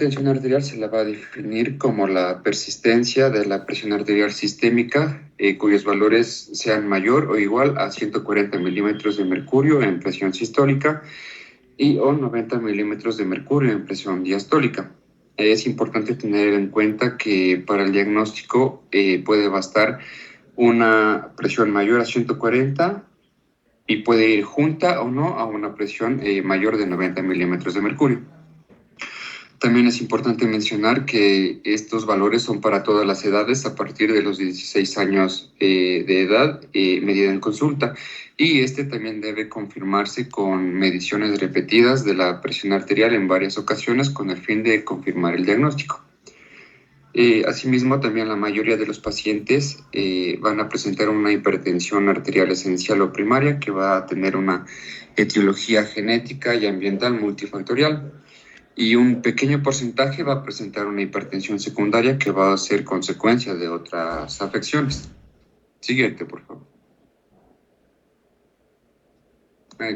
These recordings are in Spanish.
Tensión arterial se la va a definir como la persistencia de la presión arterial sistémica, cuyos valores sean mayor o igual a 140 milímetros de mercurio en presión sistólica y o 90 milímetros de mercurio en presión diastólica. Es importante tener en cuenta que para el diagnóstico puede bastar una presión mayor a 140 y puede ir junta o no a una presión mayor de 90 milímetros de mercurio. También es importante mencionar que estos valores son para todas las edades a partir de los 16 años de edad medida en consulta, y también debe confirmarse con mediciones repetidas de la presión arterial en varias ocasiones con el fin de confirmar el diagnóstico. Asimismo, también la mayoría de los pacientes van a presentar una hipertensión arterial esencial o primaria que va a tener una etiología genética y ambiental multifactorial. Y un pequeño porcentaje va a presentar una hipertensión secundaria que va a ser consecuencia de otras afecciones. Siguiente, por favor.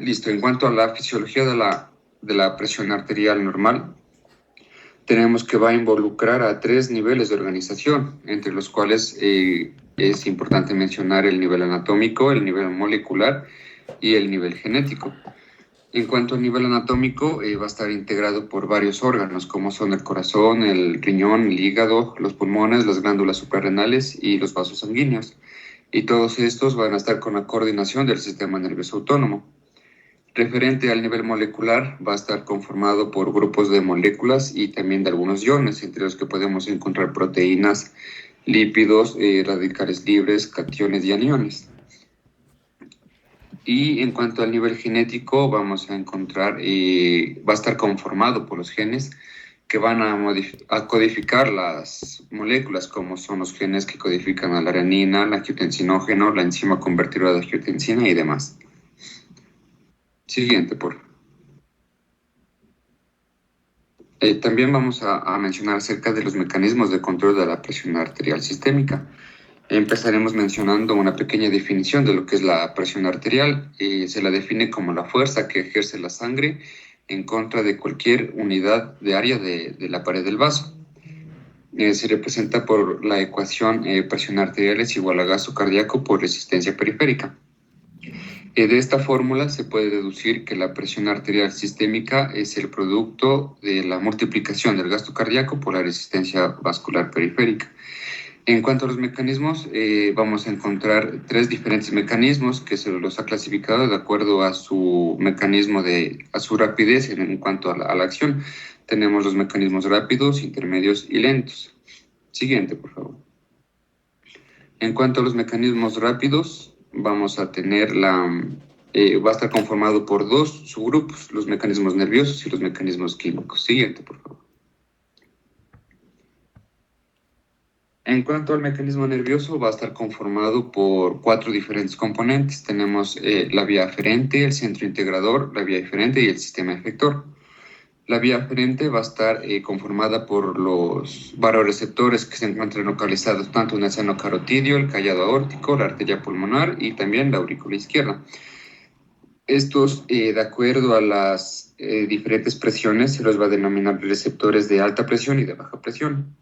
Listo. En cuanto a la fisiología de la presión arterial normal, tenemos que va a involucrar a 3 niveles de organización, entre los cuales es importante mencionar el nivel anatómico, el nivel molecular y el nivel genético. En cuanto al nivel anatómico, va a estar integrado por varios órganos, como son el corazón, el riñón, el hígado, los pulmones, las glándulas suprarrenales y los vasos sanguíneos. Y todos estos van a estar con la coordinación del sistema nervioso autónomo. Referente al nivel molecular, va a estar conformado por grupos de moléculas y también de algunos iones, entre los que podemos encontrar proteínas, lípidos, radicales libres, cationes y aniones. Y en cuanto al nivel genético, vamos a encontrar, va a estar conformado por los genes que van a codificar las moléculas, como son los genes que codifican a la arenina, el angiotensinógeno, la enzima convertidora de angiotensina y demás. Siguiente, por favor. También vamos a mencionar acerca de los mecanismos de control de la presión arterial sistémica. Empezaremos mencionando una pequeña definición de lo que es la presión arterial. Se la define como la fuerza que ejerce la sangre en contra de cualquier unidad de área de la pared del vaso. Se representa por la ecuación presión arterial es igual a gasto cardíaco por resistencia periférica. De esta fórmula se puede deducir que la presión arterial sistémica es el producto de la multiplicación del gasto cardíaco por la resistencia vascular periférica. En cuanto a los mecanismos, vamos a encontrar 3 diferentes mecanismos que se los ha clasificado de acuerdo a su mecanismo a su rapidez en cuanto a la acción. Tenemos los mecanismos rápidos, intermedios y lentos. Siguiente, por favor. En cuanto a los mecanismos rápidos, vamos a tener va a estar conformado por 2 subgrupos, los mecanismos nerviosos y los mecanismos químicos. Siguiente, por favor. En cuanto al mecanismo nervioso, va a estar conformado por 4 diferentes componentes. Tenemos la vía aferente, el centro integrador, la vía eferente y el sistema efector. La vía aferente va a estar conformada por los varioreceptores que se encuentran localizados tanto en el seno carotidio, el callado aórtico, la arteria pulmonar y también la aurícula izquierda. Estos, de acuerdo a las diferentes presiones, se los va a denominar receptores de alta presión y de baja presión.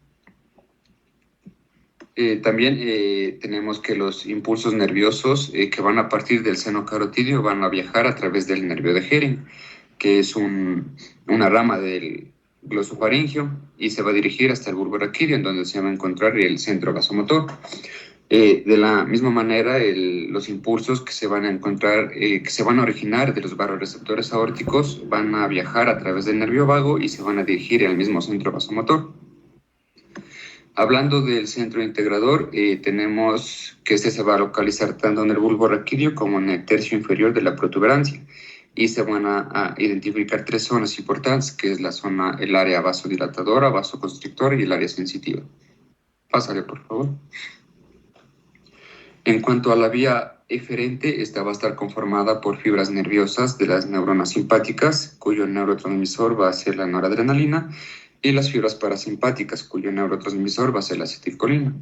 También tenemos que los impulsos nerviosos que van a partir del seno carotidio van a viajar a través del nervio de Hering, que es una rama del glosofaringio, y se va a dirigir hasta el bulbo raquídeo, en donde se va a encontrar el centro vasomotor. De la misma manera, los impulsos que se van a encontrar, que se van a originar de los varioreceptores aórticos, van a viajar a través del nervio vago y se van a dirigir al mismo centro vasomotor. Hablando del centro integrador, tenemos que se va a localizar tanto en el bulbo raquídeo como en el tercio inferior de la protuberancia, y se van a identificar 3 zonas importantes, que es el área vasodilatadora, vasoconstrictora y el área sensitiva. Pásale, por favor. En cuanto a la vía eferente, esta va a estar conformada por fibras nerviosas de las neuronas simpáticas, cuyo neurotransmisor va a ser la noradrenalina, y las fibras parasimpáticas, cuyo neurotransmisor va a ser la acetilcolina.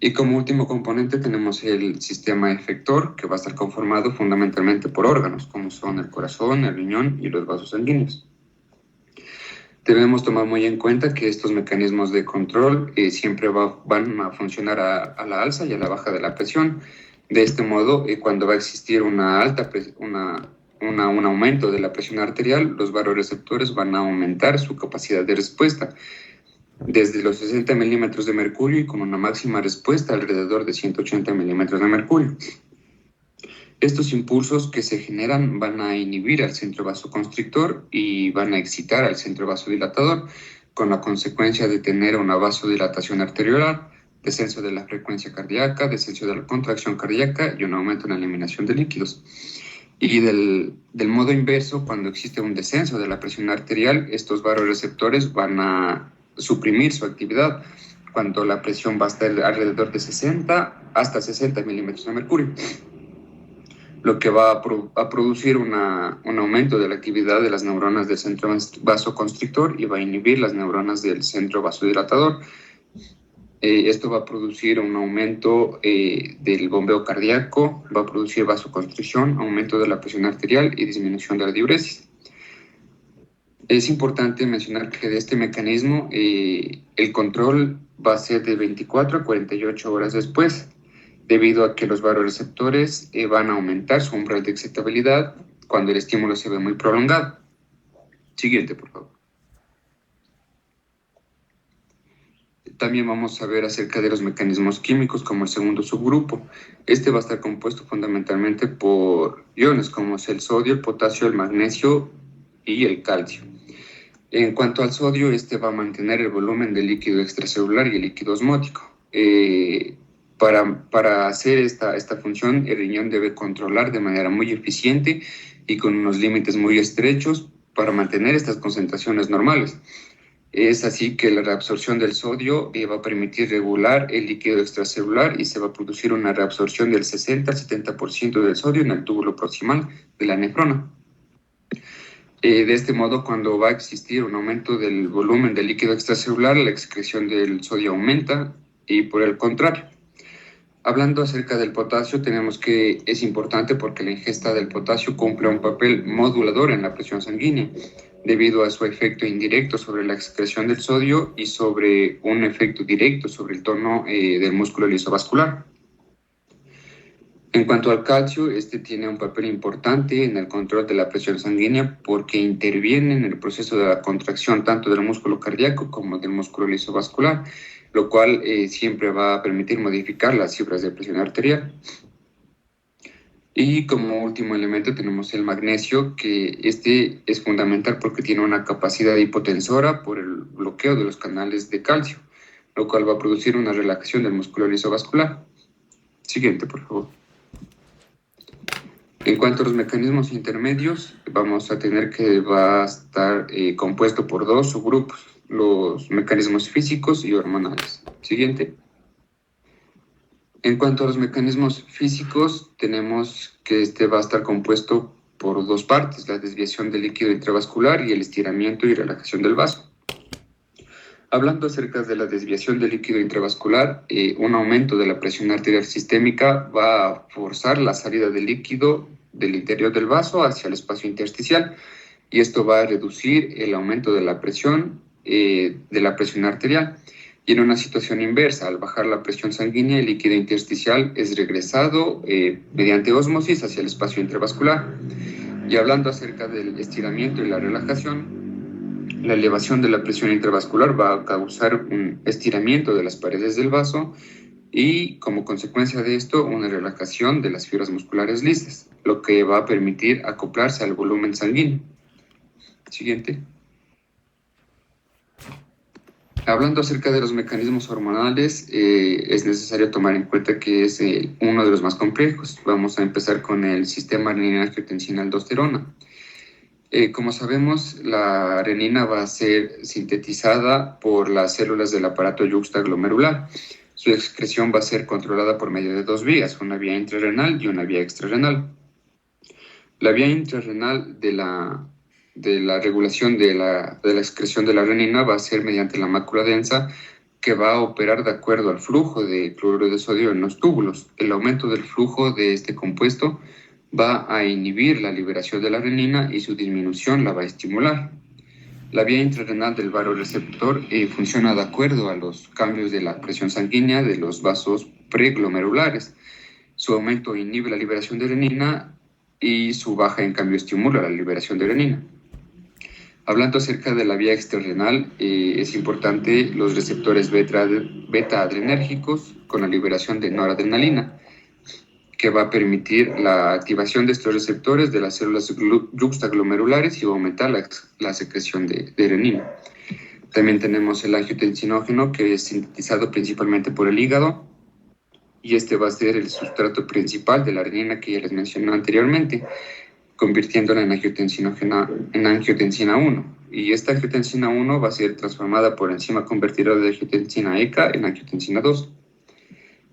Y como último componente tenemos el sistema efector, que va a estar conformado fundamentalmente por órganos, como son el corazón, el riñón y los vasos sanguíneos. Debemos tomar muy en cuenta que estos mecanismos de control siempre van a funcionar a la alza y a la baja de la presión. De este modo, cuando va a existir un aumento de la presión arterial, los vasoreceptores van a aumentar su capacidad de respuesta desde los 60 milímetros de mercurio y con una máxima respuesta alrededor de 180 milímetros de mercurio. Estos impulsos que se generan van a inhibir al centro vasoconstrictor y van a excitar al centro vasodilatador, con la consecuencia de tener una vasodilatación arteriolar, descenso de la frecuencia cardíaca, descenso de la contracción cardíaca y un aumento en la eliminación de líquidos. Y del modo inverso, cuando existe un descenso de la presión arterial, estos vasoreceptores van a suprimir su actividad cuando la presión va a estar alrededor de 60 hasta 60 milímetros de mercurio, lo que va a producir un aumento de la actividad de las neuronas del centro vasoconstrictor y va a inhibir las neuronas del centro vasodilatador. Esto va a producir un aumento del bombeo cardíaco, va a producir vasoconstricción, aumento de la presión arterial y disminución de la diuresis. Es importante mencionar que de este mecanismo el control va a ser de 24 a 48 horas después, debido a que los vasoreceptores van a aumentar su umbral de excitabilidad cuando el estímulo se ve muy prolongado. Siguiente, por favor. También vamos a ver acerca de los mecanismos químicos como el segundo subgrupo. Este va a estar compuesto fundamentalmente por iones como es el sodio, el potasio, el magnesio y el calcio. En cuanto al sodio, este va a mantener el volumen del líquido extracelular y el líquido osmótico. Para hacer esta función, el riñón debe controlar de manera muy eficiente y con unos límites muy estrechos para mantener estas concentraciones normales. Es así que la reabsorción del sodio va a permitir regular el líquido extracelular y se va a producir una reabsorción del 60 al 70% del sodio en el túbulo proximal de la nefrona. De este modo, cuando va a existir un aumento del volumen del líquido extracelular, la excreción del sodio aumenta y por el contrario. Hablando acerca del potasio, tenemos que es importante porque la ingesta del potasio cumple un papel modulador en la presión sanguínea, debido a su efecto indirecto sobre la excreción del sodio y sobre un efecto directo sobre el tono del músculo lisovascular. En cuanto al calcio, este tiene un papel importante en el control de la presión sanguínea porque interviene en el proceso de la contracción tanto del músculo cardíaco como del músculo lisovascular, lo cual siempre va a permitir modificar las cifras de presión arterial. Y como último elemento tenemos el magnesio, que este es fundamental porque tiene una capacidad hipotensora por el bloqueo de los canales de calcio, lo cual va a producir una relajación del músculo lisovascular. Siguiente, por favor. En cuanto a los mecanismos intermedios, vamos a tener que va a estar compuesto por dos subgrupos, los mecanismos físicos y hormonales. Siguiente. En cuanto a los mecanismos físicos, tenemos que este va a estar compuesto por dos partes, la desviación del líquido intravascular y el estiramiento y relajación del vaso. Hablando acerca de la desviación del líquido intravascular, un aumento de la presión arterial sistémica va a forzar la salida del líquido del interior del vaso hacia el espacio intersticial y esto va a reducir el aumento de la presión arterial. Y en una situación inversa, al bajar la presión sanguínea, el líquido intersticial es regresado mediante ósmosis hacia el espacio intravascular. Y hablando acerca del estiramiento y la relajación, la elevación de la presión intravascular va a causar un estiramiento de las paredes del vaso y, como consecuencia de esto, una relajación de las fibras musculares lisas, lo que va a permitir acoplarse al volumen sanguíneo. Siguiente. Hablando acerca de los mecanismos hormonales, es necesario tomar en cuenta que es uno de los más complejos. Vamos a empezar con el sistema renina-angiotensina-aldosterona. Como sabemos, la renina va a ser sintetizada por las células del aparato yuxtaglomerular. Su excreción va a ser controlada por medio de dos vías, una vía intrarrenal y una vía extrarrenal. La vía intrarrenal de la regulación de la excreción de la renina va a ser mediante la mácula densa, que va a operar de acuerdo al flujo de cloruro de sodio en los túbulos. El aumento del flujo de este compuesto va a inhibir la liberación de la renina y su disminución la va a estimular. La vía intrarrenal del vasoreceptor funciona de acuerdo a los cambios de la presión sanguínea de los vasos preglomerulares. Su aumento inhibe la liberación de renina y su baja, en cambio, estimula la liberación de renina. Hablando acerca de la vía extrarrenal, es importante los receptores beta-adrenérgicos con la liberación de noradrenalina, que va a permitir la activación de estos receptores de las células yuxtaglomerulares y va a aumentar la secreción de renina. También tenemos el angiotensinógeno, que es sintetizado principalmente por el hígado, y este va a ser el sustrato principal de la renina que ya les mencioné anteriormente, convirtiéndola en angiotensina 1. Y esta angiotensina 1 va a ser transformada por enzima convertidora de angiotensina ECA en angiotensina 2.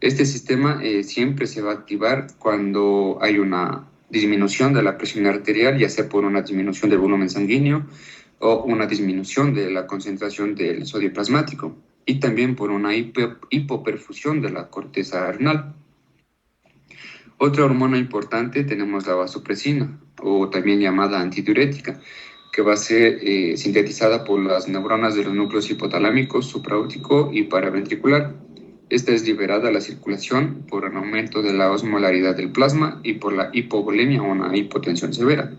Este sistema siempre se va a activar cuando hay una disminución de la presión arterial, ya sea por una disminución del volumen sanguíneo o una disminución de la concentración del sodio plasmático, y también por una hipoperfusión de la corteza renal. Otra hormona importante tenemos la vasopresina, o también llamada antidiurética, que va a ser sintetizada por las neuronas de los núcleos hipotalámicos, supraóptico y paraventricular. Esta es liberada a la circulación por un aumento de la osmolaridad del plasma y por la hipovolemia o una hipotensión severa.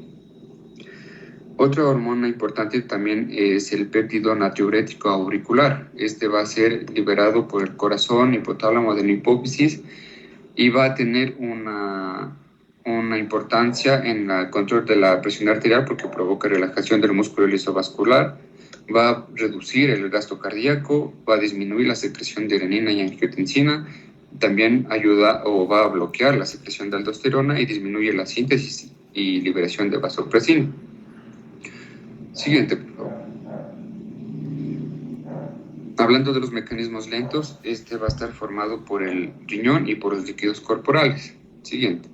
Otra hormona importante también es el péptido natriurético auricular. Este va a ser liberado por el corazón, hipotálamo de la hipófisis, y va a tener una importancia en el control de la presión arterial porque provoca relajación del músculo lisovascular, va a reducir el gasto cardíaco, va a disminuir la secreción de renina y angiotensina, también ayuda o va a bloquear la secreción de aldosterona y disminuye la síntesis y liberación de vasopresina. Siguiente, por favor. Hablando de los mecanismos lentos, este va a estar formado por el riñón y por los líquidos corporales. Siguiente.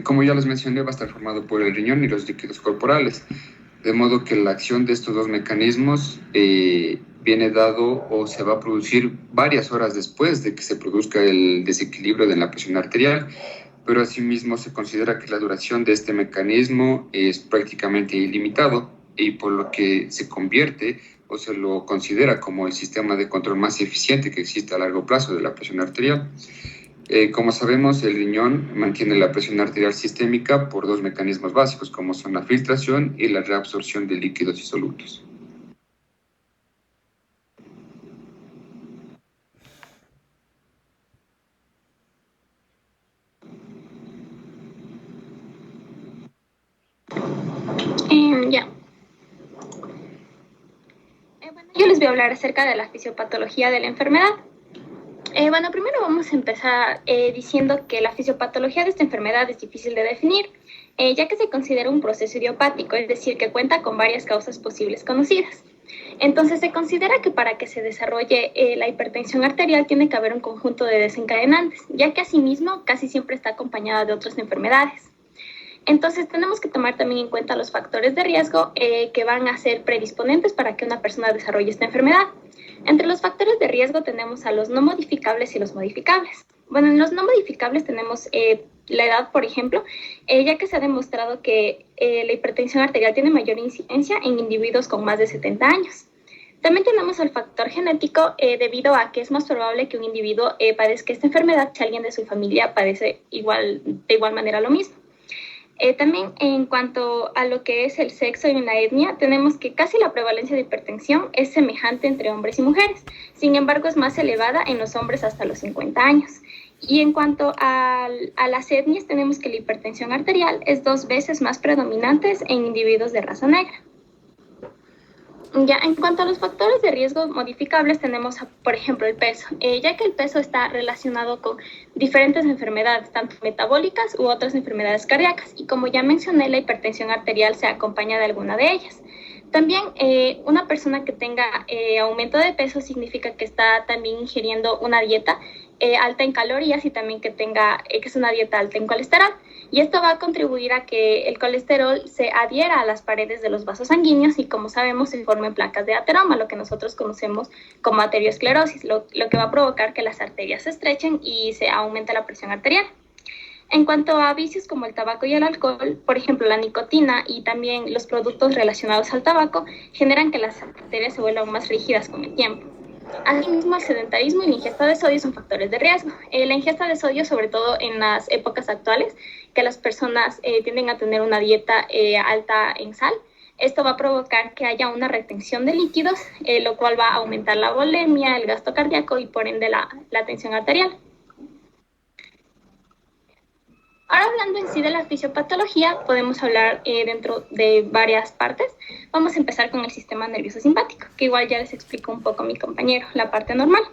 Como ya les mencioné, va a estar formado por el riñón y los líquidos corporales, de modo que la acción de estos dos mecanismos viene dado o se va a producir varias horas después de que se produzca el desequilibrio de la presión arterial, pero asimismo se considera que la duración de este mecanismo es prácticamente ilimitado y por lo que se convierte o se lo considera como el sistema de control más eficiente que existe a largo plazo de la presión arterial. Como sabemos, el riñón mantiene la presión arterial sistémica por dos mecanismos básicos, como son la filtración y la reabsorción de líquidos y solutos. Yo les voy a hablar acerca de la fisiopatología de la enfermedad. Primero vamos a empezar diciendo que la fisiopatología de esta enfermedad es difícil de definir, ya que se considera un proceso idiopático, es decir, que cuenta con varias causas posibles conocidas. Entonces, se considera que para que se desarrolle la hipertensión arterial tiene que haber un conjunto de desencadenantes, ya que asimismo casi siempre está acompañada de otras enfermedades. Entonces, tenemos que tomar también en cuenta los factores de riesgo que van a ser predisponentes para que una persona desarrolle esta enfermedad. Entre los factores de riesgo tenemos a los no modificables y los modificables. Bueno, en los no modificables tenemos la edad, por ejemplo, ya que se ha demostrado que la hipertensión arterial tiene mayor incidencia en individuos con más de 70 años. También tenemos el factor genético, debido a que es más probable que un individuo padezca esta enfermedad si alguien de su familia padece de igual manera lo mismo. También en cuanto a lo que es el sexo y la etnia, tenemos que casi la prevalencia de hipertensión es semejante entre hombres y mujeres. Sin embargo, es más elevada en los hombres hasta los 50 años. Y en cuanto a las etnias, tenemos que la hipertensión arterial es 2 veces más predominante en individuos de raza negra. Ya, en cuanto a los factores de riesgo modificables, tenemos, por ejemplo, el peso, ya que el peso está relacionado con diferentes enfermedades, tanto metabólicas u otras enfermedades cardíacas, y como ya mencioné, la hipertensión arterial se acompaña de alguna de ellas. También una persona que tenga aumento de peso significa que está también ingiriendo una dieta alta en calorías y también que es una dieta alta en colesterol. Y esto va a contribuir a que el colesterol se adhiera a las paredes de los vasos sanguíneos y, como sabemos, se formen placas de ateroma, lo que nosotros conocemos como arteriosclerosis, lo que va a provocar que las arterias se estrechen y se aumente la presión arterial. En cuanto a vicios como el tabaco y el alcohol, por ejemplo, la nicotina y también los productos relacionados al tabaco generan que las arterias se vuelvan más rígidas con el tiempo. Asimismo, el sedentarismo y la ingesta de sodio son factores de riesgo. La ingesta de sodio, sobre todo en las épocas actuales, que las personas tienden a tener una dieta alta en sal, esto va a provocar que haya una retención de líquidos, lo cual va a aumentar la volemia, el gasto cardíaco y por ende la tensión arterial. Ahora hablando en sí de la fisiopatología, podemos hablar dentro de varias partes. Vamos a empezar con el sistema nervioso simpático, que igual ya les explicó un poco mi compañero, la parte normal.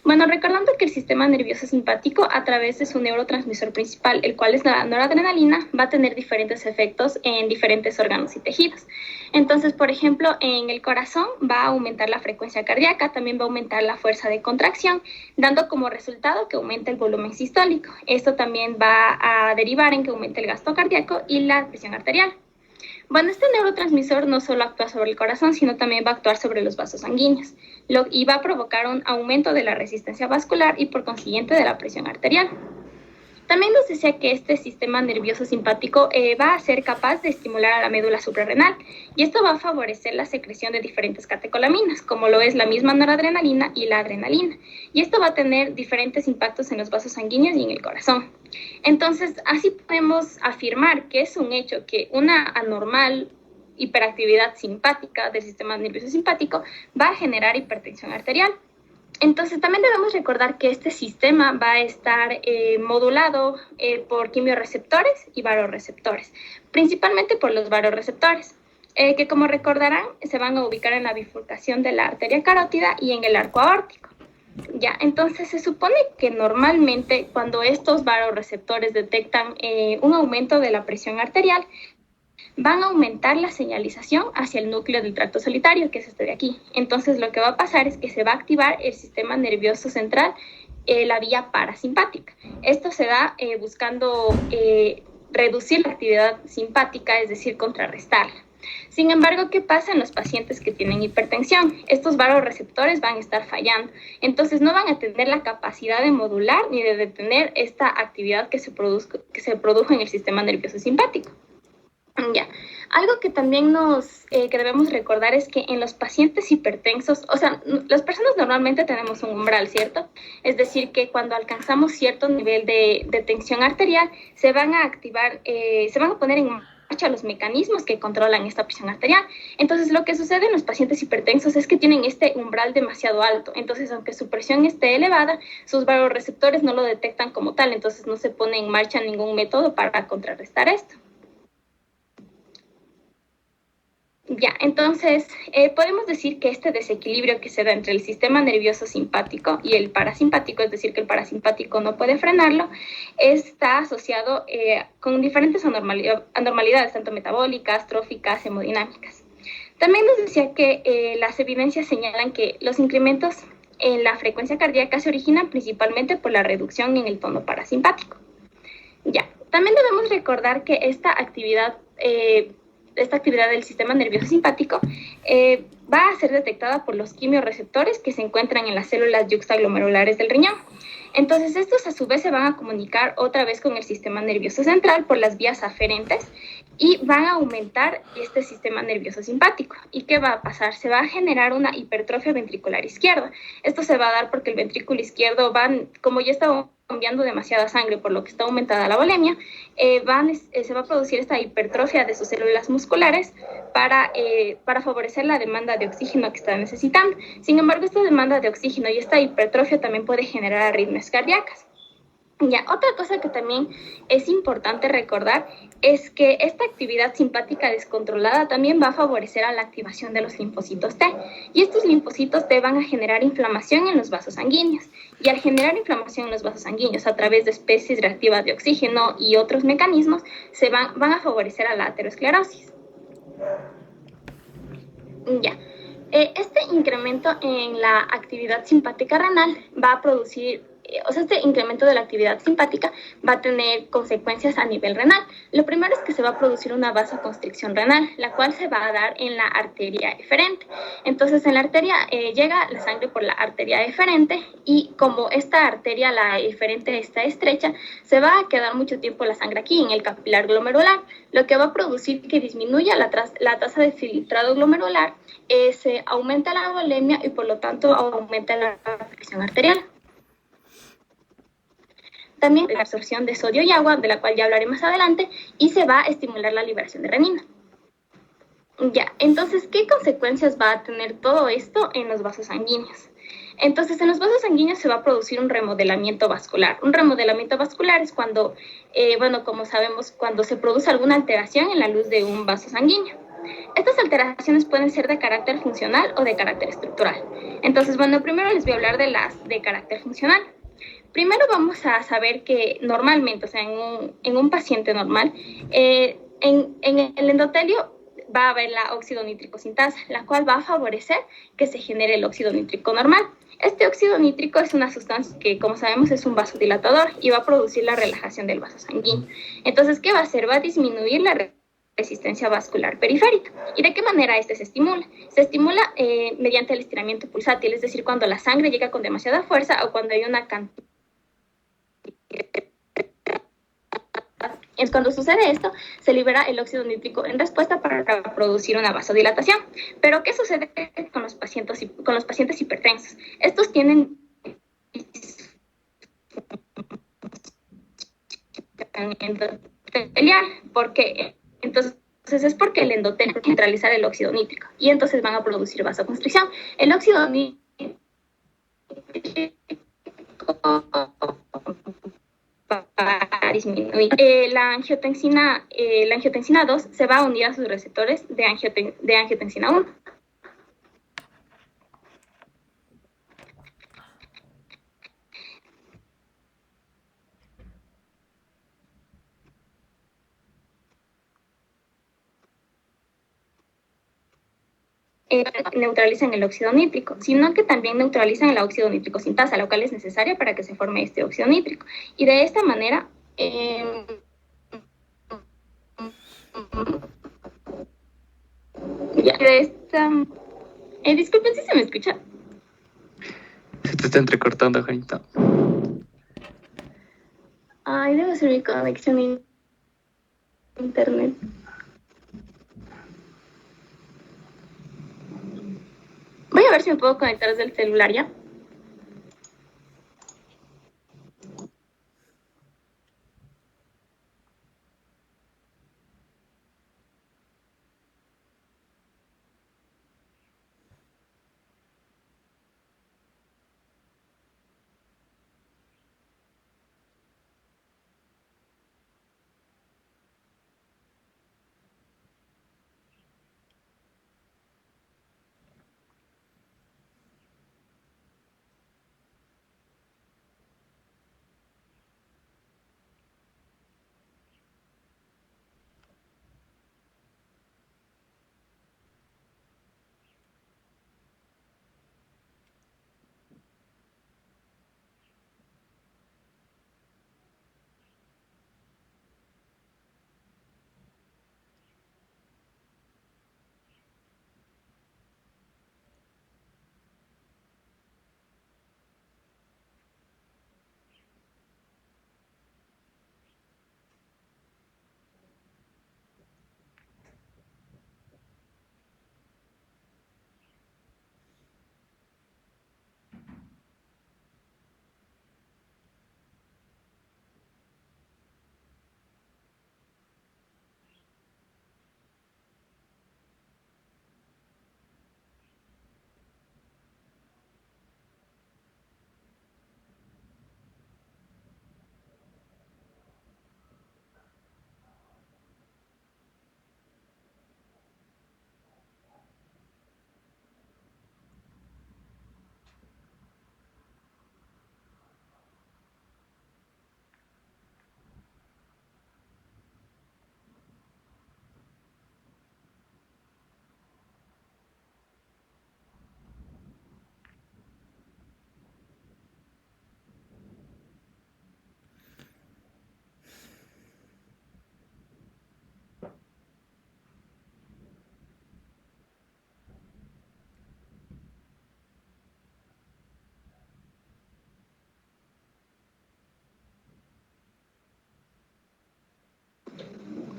Bueno, recordando que el sistema nervioso simpático, a través de su neurotransmisor principal, el cual es la noradrenalina, va a tener diferentes efectos en diferentes órganos y tejidos. Entonces, por ejemplo, en el corazón va a aumentar la frecuencia cardíaca, también va a aumentar la fuerza de contracción, dando como resultado que aumente el volumen sistólico. Esto también va a derivar en que aumente el gasto cardíaco y la presión arterial. Bueno, este neurotransmisor no solo actúa sobre el corazón, sino también va a actuar sobre los vasos sanguíneos y va a provocar un aumento de la resistencia vascular y por consiguiente de la presión arterial. También nos decía que este sistema nervioso simpático va a ser capaz de estimular a la médula suprarrenal y esto va a favorecer la secreción de diferentes catecolaminas, como lo es la misma noradrenalina y la adrenalina. Y esto va a tener diferentes impactos en los vasos sanguíneos y en el corazón. Entonces, así podemos afirmar que es un hecho que una anormal hiperactividad simpática del sistema nervioso simpático va a generar hipertensión arterial. Entonces, también debemos recordar que este sistema va a estar modulado por quimiorreceptores y varoreceptores, principalmente por los varoreceptores, que como recordarán, se van a ubicar en la bifurcación de la arteria carótida y en el arco aórtico. Ya, entonces se supone que normalmente cuando estos varoreceptores detectan un aumento de la presión arterial, van a aumentar la señalización hacia el núcleo del tracto solitario, que es este de aquí. Entonces, lo que va a pasar es que se va a activar el sistema nervioso central, la vía parasimpática. Esto se da buscando reducir la actividad simpática, es decir, contrarrestarla. Sin embargo, ¿qué pasa en los pacientes que tienen hipertensión? Estos varoreceptores van a estar fallando, entonces no van a tener la capacidad de modular ni de detener esta actividad que se produjo en el sistema nervioso simpático. Ya. Algo que también que debemos recordar es que en los pacientes hipertensos, o sea, las personas normalmente tenemos un umbral, ¿cierto? Es decir, que cuando alcanzamos cierto nivel de tensión arterial, se van a activar, se van a poner en marcha los mecanismos que controlan esta presión arterial. Entonces, lo que sucede en los pacientes hipertensos es que tienen este umbral demasiado alto. Entonces, aunque su presión esté elevada, sus vasoreceptores no lo detectan como tal, entonces no se pone en marcha ningún método para contrarrestar esto. Ya, entonces podemos decir que este desequilibrio que se da entre el sistema nervioso simpático y el parasimpático, es decir, que el parasimpático no puede frenarlo, está asociado con diferentes anormalidades, tanto metabólicas, tróficas, hemodinámicas. También nos decía que las evidencias señalan que los incrementos en la frecuencia cardíaca se originan principalmente por la reducción en el tono parasimpático. Ya, también debemos recordar que esta actividad del sistema nervioso simpático va a ser detectada por los quimiorreceptores que se encuentran en las células yuxtaglomerulares del riñón. Entonces, estos a su vez se van a comunicar otra vez con el sistema nervioso central por las vías aferentes y van a aumentar este sistema nervioso simpático. ¿Y qué va a pasar? Se va a generar una hipertrofia ventricular izquierda. Esto se va a dar porque el ventrículo izquierdo como ya está enviando demasiada sangre, por lo que está aumentada la volemia, se va a producir esta hipertrofia de sus células musculares para favorecer la demanda de oxígeno que está necesitando. Sin embargo, esta demanda de oxígeno y esta hipertrofia también puede generar arritmias cardíacas. Ya, otra cosa que también es importante recordar es que esta actividad simpática descontrolada también va a favorecer a la activación de los linfocitos T. Y estos linfocitos T van a generar inflamación en los vasos sanguíneos. Y al generar inflamación en los vasos sanguíneos a través de especies reactivas de oxígeno y otros mecanismos, van a favorecer a la aterosclerosis. Ya. Este incremento en la actividad simpática renal va a producir o sea, este incremento de la actividad simpática va a tener consecuencias a nivel renal. Lo primero es que se va a producir una vasoconstricción renal, la cual se va a dar en la arteria eferente. Entonces, en la arteria llega la sangre por la arteria eferente y como esta arteria, la eferente, está estrecha, se va a quedar mucho tiempo la sangre aquí en el capilar glomerular, lo que va a producir que disminuya la tasa de filtrado glomerular, se aumenta la volemia y por lo tanto aumenta la presión arterial. También la absorción de sodio y agua, de la cual ya hablaré más adelante, y se va a estimular la liberación de renina. Ya, entonces, ¿qué consecuencias va a tener todo esto en los vasos sanguíneos? Entonces, en los vasos sanguíneos se va a producir un remodelamiento vascular. Un remodelamiento vascular es cuando, como sabemos, cuando se produce alguna alteración en la luz de un vaso sanguíneo. Estas alteraciones pueden ser de carácter funcional o de carácter estructural. Entonces, primero les voy a hablar de las de carácter funcional. Primero vamos a saber que normalmente, o sea, en un paciente normal, en el endotelio va a haber la óxido nítrico sintasa, la cual va a favorecer que se genere el óxido nítrico normal. Este óxido nítrico es una sustancia que, como sabemos, es un vasodilatador y va a producir la relajación del vaso sanguíneo. Entonces, ¿qué va a hacer? Va a disminuir la resistencia vascular periférica. ¿Y de qué manera este se estimula? Se estimula mediante el estiramiento pulsátil, es decir, cuando la sangre llega con demasiada fuerza o cuando hay una cantidad. Es cuando sucede esto, se libera el óxido nítrico en respuesta para producir una vasodilatación. Pero, ¿qué sucede con los pacientes hipertensos? Estos tienen endotelial, porque entonces es porque el endotelio va a neutralizar el óxido nítrico y entonces van a producir vasoconstricción. El óxido nítrico para disminuir. La angiotensina 2 se va a unir a sus receptores de angiotensina 1. Neutralizan el óxido nítrico, sino que también neutralizan el óxido nítrico sintasa, lo cual es necesaria para que se forme este óxido nítrico. Y de esta manera, disculpen si se me escucha. Se te está entrecortando, Janita. Ay, debe ser mi conexión a internet. Voy a ver si me puedo conectar desde el celular ya.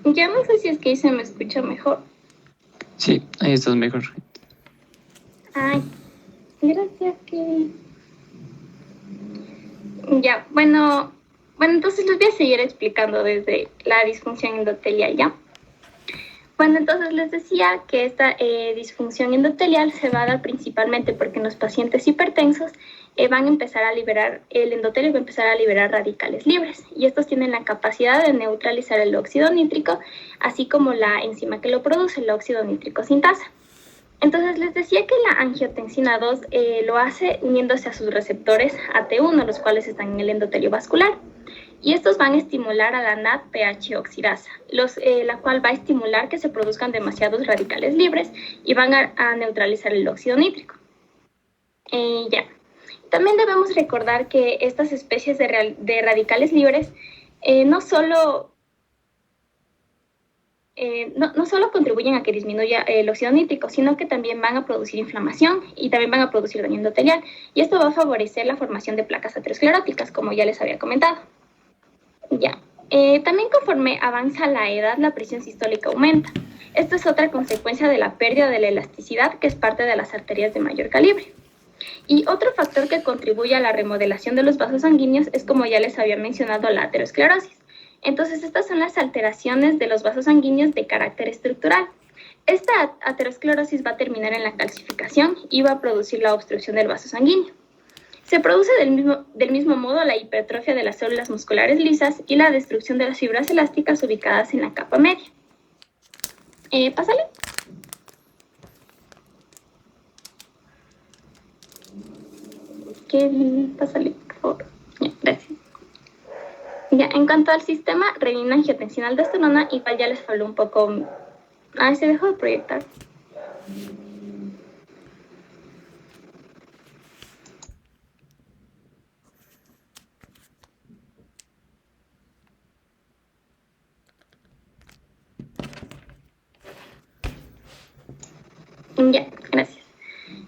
Ya no sé si es que ahí se me escucha mejor. Sí, ahí estás mejor. Ay, gracias, Kevin. Ya, bueno, entonces les voy a seguir explicando desde la disfunción endotelial, ¿ya? Bueno, entonces les decía que esta disfunción endotelial se va a dar principalmente porque en los pacientes hipertensos van a empezar a liberar, el endotelio va a empezar a liberar radicales libres y estos tienen la capacidad de neutralizar el óxido nítrico, así como la enzima que lo produce, el óxido nítrico sintasa. Entonces les decía que la angiotensina 2 lo hace uniéndose a sus receptores AT1, los cuales están en el endotelio vascular. Y estos van a estimular a la NADPH oxidasa, la cual va a estimular que se produzcan demasiados radicales libres y van a neutralizar el óxido nítrico. Ya. También debemos recordar que estas especies de radicales libres no solo contribuyen a que disminuya el óxido nítrico, sino que también van a producir inflamación y también van a producir daño endotelial. Y esto va a favorecer la formación de placas ateroscleróticas, como ya les había comentado. Ya. También conforme avanza la edad, la presión sistólica aumenta. Esto es otra consecuencia de la pérdida de la elasticidad, que es parte de las arterias de mayor calibre. Y otro factor que contribuye a la remodelación de los vasos sanguíneos es, como ya les había mencionado, la aterosclerosis. Entonces, estas son las alteraciones de los vasos sanguíneos de carácter estructural. Esta aterosclerosis va a terminar en la calcificación y va a producir la obstrucción del vaso sanguíneo. Se produce del mismo modo la hipertrofia de las células musculares lisas y la destrucción de las fibras elásticas ubicadas en la capa media. Pásale. Kevin, pásale, por favor. Ya, gracias. Ya, en cuanto al sistema renina-angiotensina-aldosterona, igual ya les habló un poco. Se dejó de proyectar. Ya, gracias.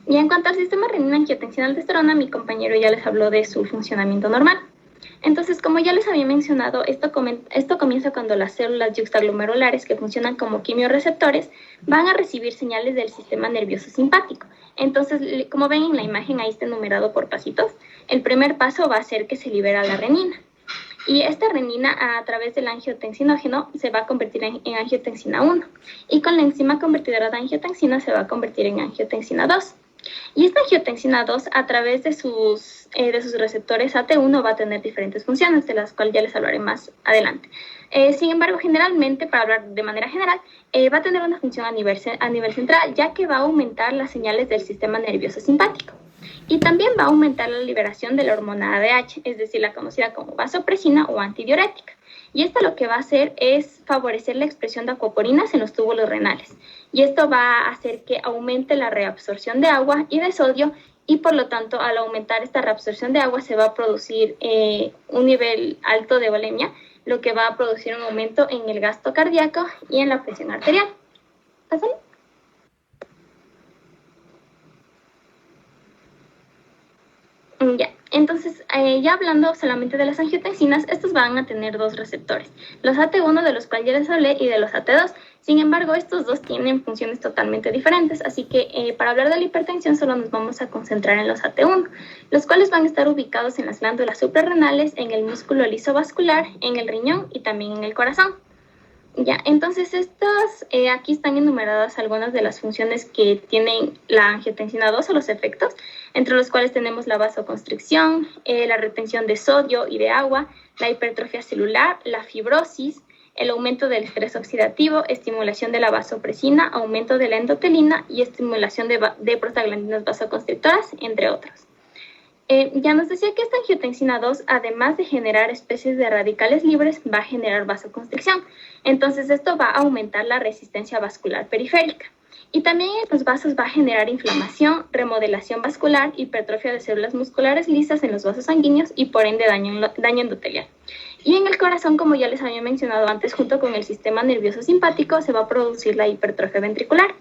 Y en cuanto al sistema renina-angiotensina-aldosterona, mi compañero ya les habló de su funcionamiento normal. Entonces, como ya les había mencionado, esto comienza cuando las células yuxtaglomerulares, que funcionan como quimiorreceptores, van a recibir señales del sistema nervioso simpático. Entonces, como ven en la imagen, ahí está enumerado por pasitos. El primer paso va a ser que se libera la renina. Y esta renina, a través del angiotensinógeno, se va a convertir en angiotensina 1. Y con la enzima convertidora de angiotensina se va a convertir en angiotensina 2. Y esta angiotensina 2, a través de sus receptores AT1, va a tener diferentes funciones, de las cuales ya les hablaré más adelante. Sin embargo, generalmente, para hablar de manera general, va a tener una función a nivel central, ya que va a aumentar las señales del sistema nervioso simpático. Y también va a aumentar la liberación de la hormona ADH, es decir, la conocida como vasopresina o antidiurética. Y esto lo que va a hacer es favorecer la expresión de acuaporinas en los túbulos renales. Y esto va a hacer que aumente la reabsorción de agua y de sodio, y por lo tanto, al aumentar esta reabsorción de agua se va a producir un nivel alto de volemia, lo que va a producir un aumento en el gasto cardíaco y en la presión arterial. ¿Pásale? Ya, entonces, ya hablando solamente de las angiotensinas, estos van a tener dos receptores, los AT1, de los cuales ya les hablé, y de los AT2. Sin embargo, estos dos tienen funciones totalmente diferentes, así que para hablar de la hipertensión solo nos vamos a concentrar en los AT1, los cuales van a estar ubicados en las glándulas suprarrenales, en el músculo liso vascular, en el riñón y también en el corazón. Ya, entonces aquí están enumeradas algunas de las funciones que tienen la angiotensina 2 o los efectos, entre los cuales tenemos la vasoconstricción, la retención de sodio y de agua, la hipertrofia celular, la fibrosis, el aumento del estrés oxidativo, estimulación de la vasopresina, aumento de la endotelina y estimulación de prostaglandinas vasoconstrictoras, entre otros. Ya nos decía que esta angiotensina 2, además de generar especies de radicales libres, va a generar vasoconstricción. Entonces, esto va a aumentar la resistencia vascular periférica. Y también en los vasos va a generar inflamación, remodelación vascular, hipertrofia de células musculares lisas en los vasos sanguíneos y, por ende, daño endotelial. Y en el corazón, como ya les había mencionado antes, junto con el sistema nervioso simpático, se va a producir la hipertrofia ventricular.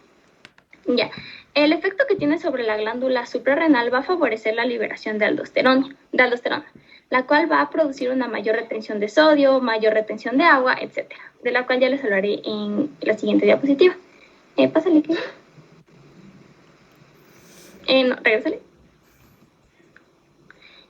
Ya. El efecto que tiene sobre la glándula suprarrenal va a favorecer la liberación de aldosterona. la cual va a producir una mayor retención de sodio, mayor retención de agua, etc., de la cual ya les hablaré en la siguiente diapositiva. Pásale, ¿qué? No, regrésale.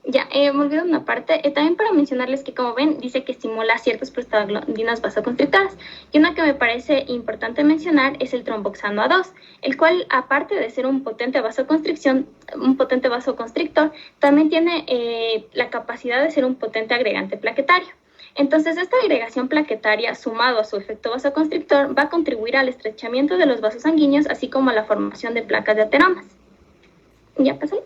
Ya, me olvidé una parte, también para mencionarles que, como ven, dice que estimula ciertas prostaglandinas vasoconstrictoras, y una que me parece importante mencionar es el tromboxano A2, el cual, aparte de ser un potente vasoconstrictor, también tiene la capacidad de ser un potente agregante plaquetario. Entonces, esta agregación plaquetaria, sumado a su efecto vasoconstrictor, va a contribuir al estrechamiento de los vasos sanguíneos, así como a la formación de placas de ateromas. ¿Ya pasó?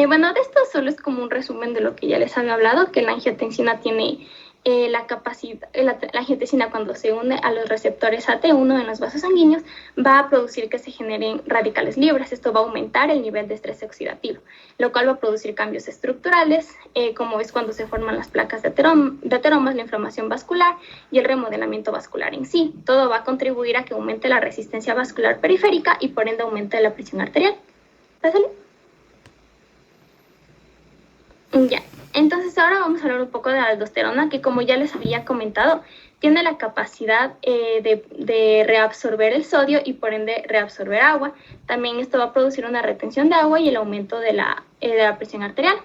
Bueno, de esto solo es como un resumen de lo que ya les había hablado, que la angiotensina tiene la capacidad, la angiotensina cuando se une a los receptores AT1 en los vasos sanguíneos va a producir que se generen radicales libres. Esto va a aumentar el nivel de estrés oxidativo, lo cual va a producir cambios estructurales, como es cuando se forman las placas de ateromas, la inflamación vascular y el remodelamiento vascular en sí. Todo va a contribuir a que aumente la resistencia vascular periférica y por ende aumente la presión arterial. ¿Pásale? Ya, entonces ahora vamos a hablar un poco de la aldosterona, que como ya les había comentado, tiene la capacidad de reabsorber el sodio y por ende reabsorber agua. También esto va a producir una retención de agua y el aumento de la presión arterial.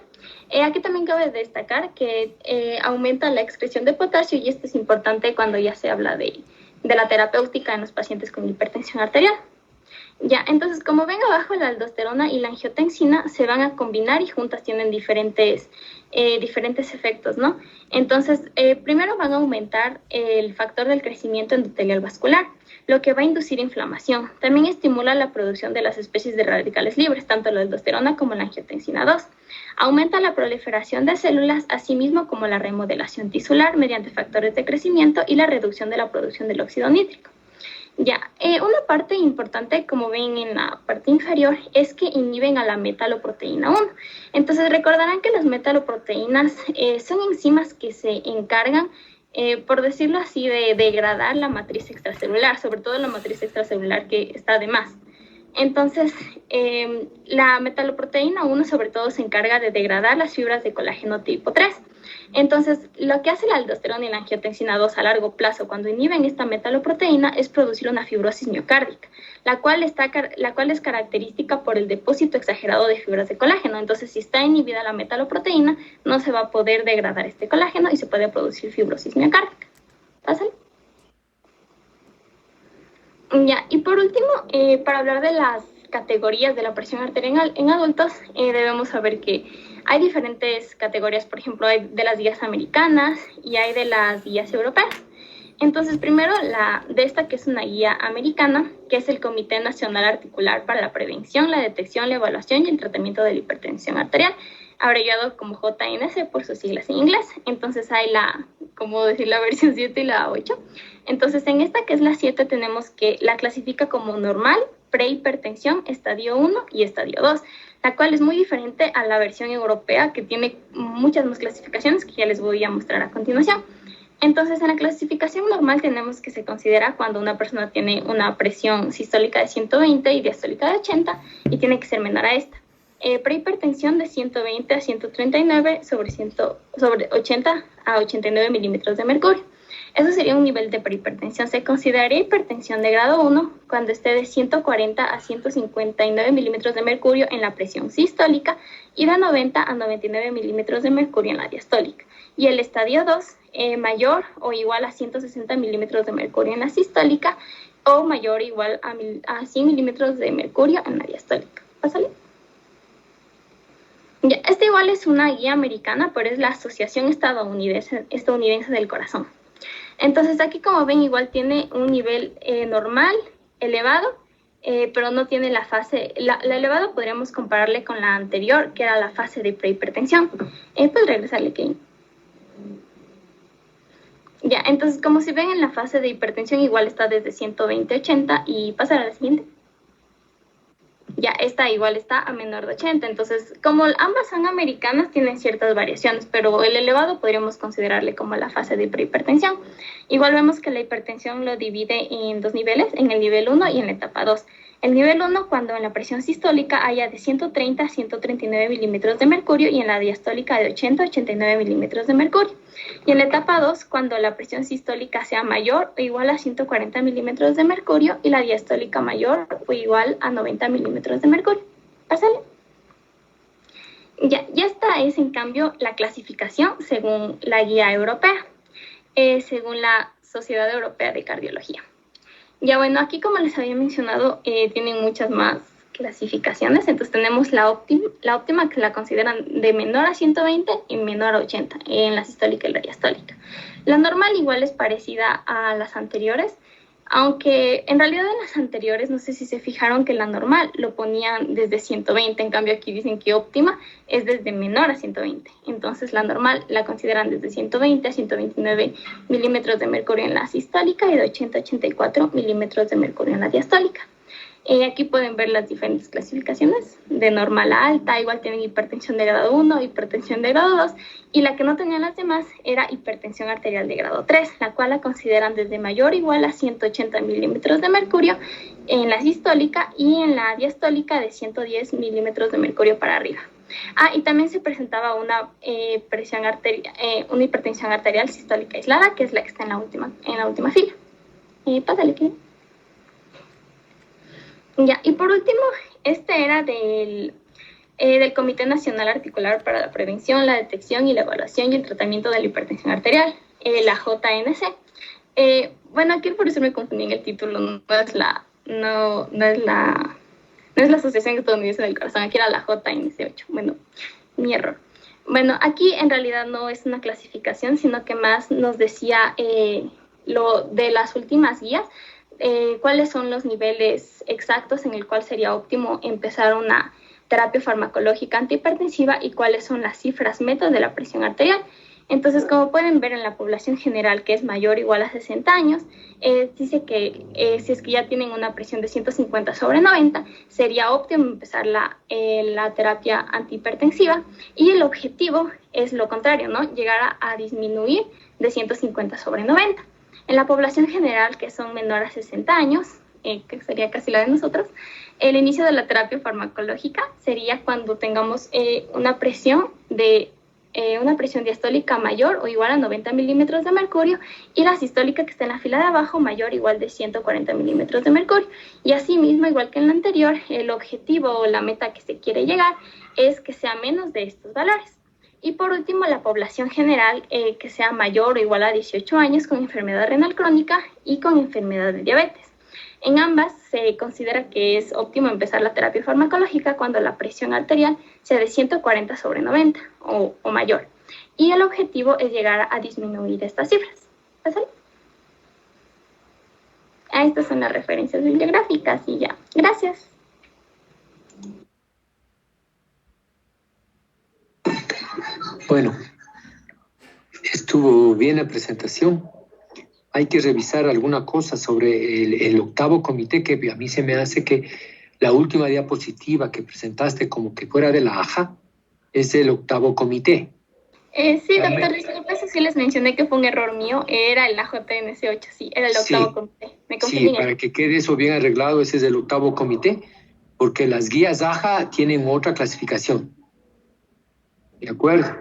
Aquí también cabe destacar que aumenta la excreción de potasio, y esto es importante cuando ya se habla de la terapéutica en los pacientes con hipertensión arterial. Ya, entonces, como ven abajo, la aldosterona y la angiotensina se van a combinar y juntas tienen diferentes efectos, ¿no? Entonces, primero van a aumentar el factor del crecimiento endotelial vascular, lo que va a inducir inflamación. También estimula la producción de las especies de radicales libres, tanto la aldosterona como la angiotensina 2. Aumenta la proliferación de células, así mismo como la remodelación tisular mediante factores de crecimiento y la reducción de la producción del óxido nítrico. Ya, una parte importante, como ven en la parte inferior, es que inhiben a la metaloproteína 1. Entonces recordarán que las metaloproteínas son enzimas que se encargan, por decirlo así, de degradar la matriz extracelular, sobre todo la matriz extracelular que está de más. Entonces, la metaloproteína 1 sobre todo se encarga de degradar las fibras de colágeno tipo 3. Entonces, lo que hace la aldosterona y la angiotensina 2 a largo plazo cuando inhiben esta metaloproteína es producir una fibrosis miocárdica, la cual es característica por el depósito exagerado de fibras de colágeno. Entonces, si está inhibida la metaloproteína, no se va a poder degradar este colágeno y se puede producir fibrosis miocárdica. ¿Pásale? Ya, y por último, para hablar de las categorías de la presión arterial en adultos, debemos saber que hay diferentes categorías. Por ejemplo, hay de las guías americanas y hay de las guías europeas. Entonces, primero, de esta que es una guía americana, que es el Comité Nacional Articular para la Prevención, la Detección, la Evaluación y el Tratamiento de la Hipertensión Arterial, abreviado como JNS por sus siglas en inglés. Entonces hay la versión 7 y la 8. Entonces en esta, que es la 7, tenemos que la clasifica como normal, prehipertensión, estadio 1 y estadio 2, la cual es muy diferente a la versión europea, que tiene muchas más clasificaciones que ya les voy a mostrar a continuación. Entonces, en la clasificación normal tenemos que se considera cuando una persona tiene una presión sistólica de 120 y diastólica de 80 y tiene que ser menor a esta. Prehipertensión de 120 a 139 sobre 80 a 89 milímetros de mercurio. Eso sería un nivel de prehipertensión. Se consideraría hipertensión de grado 1 cuando esté de 140 a 159 milímetros de mercurio en la presión sistólica y de 90 a 99 milímetros de mercurio en la diastólica. Y el estadio 2, mayor o igual a 160 milímetros de mercurio en la sistólica o mayor o igual a 100 milímetros de mercurio en la diastólica. Pásale. Ya, esta igual es una guía americana, pero es la Asociación Estadounidense del Corazón. Entonces aquí, como ven, igual tiene un nivel normal, elevado, pero no tiene la fase, la elevado podríamos compararle con la anterior, que era la fase de prehipertensión. Pues regresarle, Kevin. Ya, entonces como si ven en la fase de hipertensión igual está desde 120 a 80 y pasar a la siguiente. Ya, esta igual está a menor de 80. Entonces, como ambas son americanas, tienen ciertas variaciones, pero el elevado podríamos considerarle como la fase de prehipertensión. Igual vemos que la hipertensión lo divide en dos niveles, en el nivel 1 y en la etapa 2. El nivel 1 cuando en la presión sistólica haya de 130 a 139 milímetros de mercurio y en la diastólica de 80 a 89 milímetros de mercurio. Y en la etapa 2 cuando la presión sistólica sea mayor o igual a 140 milímetros de mercurio y la diastólica mayor o igual a 90 milímetros de mercurio. Pásale. Ya esta es en cambio la clasificación según la guía europea, según la Sociedad Europea de Cardiología. Ya bueno, aquí como les había mencionado, tienen muchas más clasificaciones. Entonces tenemos la óptima que la consideran de menor a 120 y menor a 80 en la sistólica y la diastólica. La normal igual es parecida a las anteriores, aunque en realidad en las anteriores no sé si se fijaron que la normal lo ponían desde 120, en cambio aquí dicen que óptima es desde menor a 120. Entonces la normal la consideran desde 120 a 129 milímetros de mercurio en la sistólica y de 80 a 84 milímetros de mercurio en la diastólica. Aquí pueden ver las diferentes clasificaciones, de normal a alta, igual tienen hipertensión de grado 1, hipertensión de grado 2, y la que no tenían las demás era hipertensión arterial de grado 3, la cual la consideran desde mayor o igual a 180 milímetros de mercurio en la sistólica y en la diastólica de 110 milímetros de mercurio para arriba. Y también se presentaba una hipertensión arterial sistólica aislada, que es la que está en la última fila. Pásale, ¿qué? Ya, y por último, este era del Comité Nacional Articular para la Prevención, la Detección y la Evaluación y el Tratamiento de la Hipertensión Arterial, la JNC. Bueno, aquí por eso me confundí en el título, no es la Asociación Estadounidense del Corazón, aquí era la JNC8. Bueno, mi error. Bueno, aquí en realidad no es una clasificación, sino que más nos decía lo de las últimas guías, cuáles son los niveles exactos en el cual sería óptimo empezar una terapia farmacológica antihipertensiva y cuáles son las cifras meta de la presión arterial. Entonces, como pueden ver en la población general, que es mayor o igual a 60 años, dice que si es que ya tienen una presión de 150/90, sería óptimo empezar la terapia antihipertensiva, y el objetivo es lo contrario, ¿no? Llegar a disminuir de 150/90. En la población general, que son menor a 60 años, que sería casi la de nosotros, el inicio de la terapia farmacológica sería cuando tengamos una presión diastólica mayor o igual a 90 milímetros de mercurio y la sistólica que está en la fila de abajo mayor o igual de 140 milímetros de mercurio. Y asimismo, igual que en la anterior, el objetivo o la meta que se quiere llegar es que sea menos de estos valores. Y por último, la población general que sea mayor o igual a 18 años con enfermedad renal crónica y con enfermedad de diabetes. En ambas se considera que es óptimo empezar la terapia farmacológica cuando la presión arterial sea de 140/90 o mayor. Y el objetivo es llegar a disminuir estas cifras. ¿Pásale? Estas son las referencias bibliográficas y ya. Gracias. Bueno, estuvo bien la presentación. Hay que revisar alguna cosa sobre el octavo comité, que a mí se me hace que la última diapositiva que presentaste como que fuera de la AJA es el octavo comité. Sí, doctor, disculpe, sí les mencioné que fue un error mío, era el AJNC8, sí, era el octavo comité. Me confundí. Sí, para que quede eso bien arreglado, ese es el octavo comité, porque las guías AJA tienen otra clasificación. ¿De acuerdo?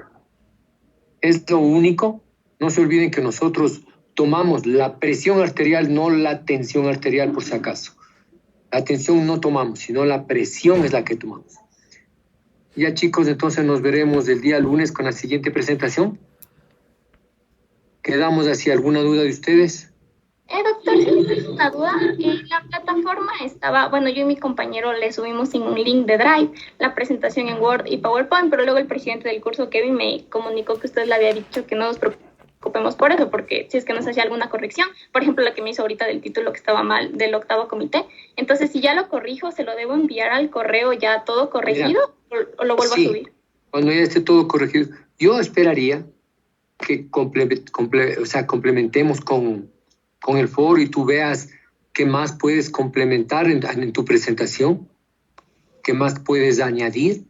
Es lo único. No se olviden que nosotros tomamos la presión arterial, no la tensión arterial, por si acaso. La tensión no tomamos, sino la presión es la que tomamos. Ya, chicos, entonces nos veremos el día lunes con la siguiente presentación. ¿Quedamos así? ¿Alguna duda de ustedes? Doctor, si tienes una duda, la plataforma estaba, bueno, yo y mi compañero le subimos en un link de Drive la presentación en Word y PowerPoint, pero luego el presidente del curso, Kevin, me comunicó que usted le había dicho que no nos preocupemos por eso, porque si es que nos hacía alguna corrección, por ejemplo, la que me hizo ahorita del título que estaba mal del octavo comité, entonces si ya lo corrijo, ¿se lo debo enviar al correo ya todo corregido? Mira, o lo vuelvo a subir? Cuando ya esté todo corregido, yo esperaría que complementemos con el foro y tú veas qué más puedes complementar en tu presentación, qué más puedes añadir.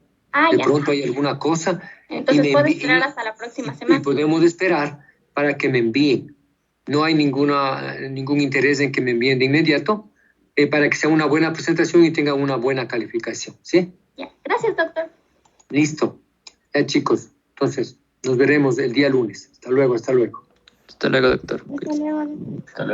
De pronto hay alguna cosa. Entonces puedo esperar hasta la próxima semana. Y podemos esperar para que me envíen. No hay ningún interés en que me envíen de inmediato, para que sea una buena presentación y tengan una buena calificación, ¿sí? Ya, gracias, doctor. Listo. Ya, chicos, entonces nos veremos el día lunes. Hasta luego, hasta luego. Hasta luego, doctor. Hasta luego. Hasta luego.